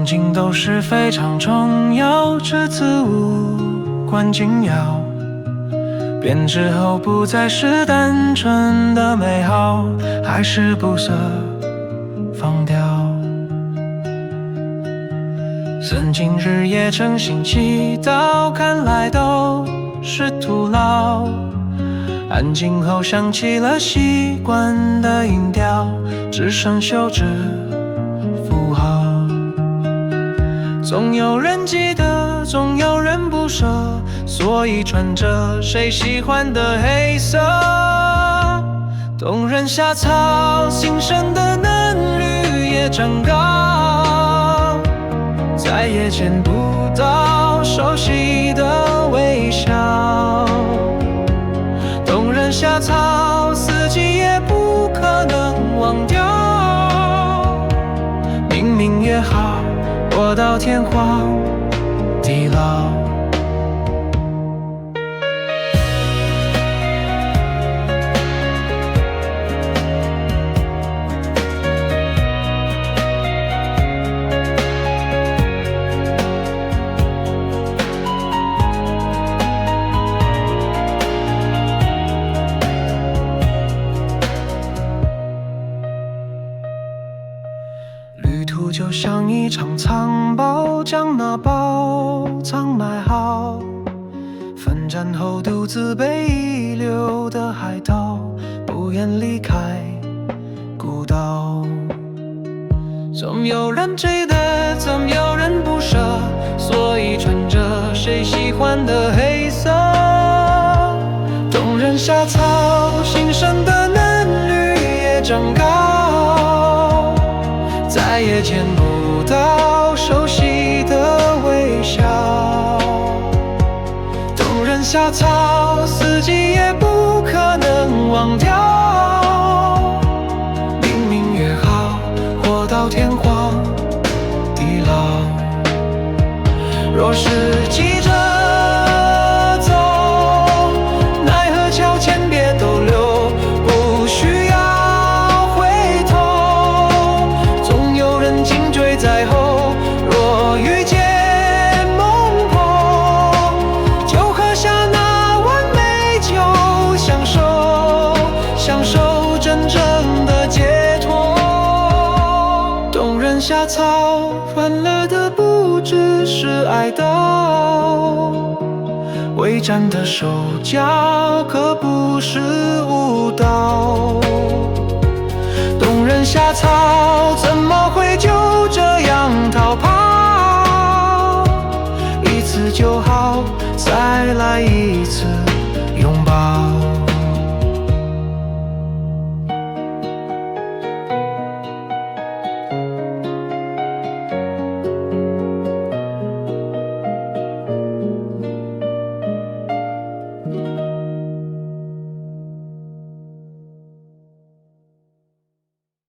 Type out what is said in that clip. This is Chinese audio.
曾经都是非常重要，只字无关紧要。变质后不再是单纯的美好，还是不舍放掉。曾经日夜诚心祈祷，看来都是徒劳。安静后想起了习惯的音调，只剩休止符号。总有人记得，总有人不舍，所以穿着谁喜欢的黑色。动人夏草，新生的嫩绿也长高，再也见不到熟悉的微笑。动人夏草，四季也不可能忘掉。明明约好，活到天荒地老。旅途就像一场藏宝，将那宝藏埋好。奋战后独自被遗留的海盗，不愿离开孤岛。总有人追的，总有人不舍，所以穿着谁喜欢的黑色。动人夏草，新生的嫩绿也长高，再也见不到熟悉的微笑。动人夏草，四季也不可能忘掉。明明约好，活到天荒地老。若是急着走，奈何桥前别逗留，不需要回头。总有人紧追在后，若遇见孟婆，就喝下那碗美酒，享受真正的解脱。动人夏草，换了的不只是爱刀，未战的手脚可不是舞蹈。动人夏草，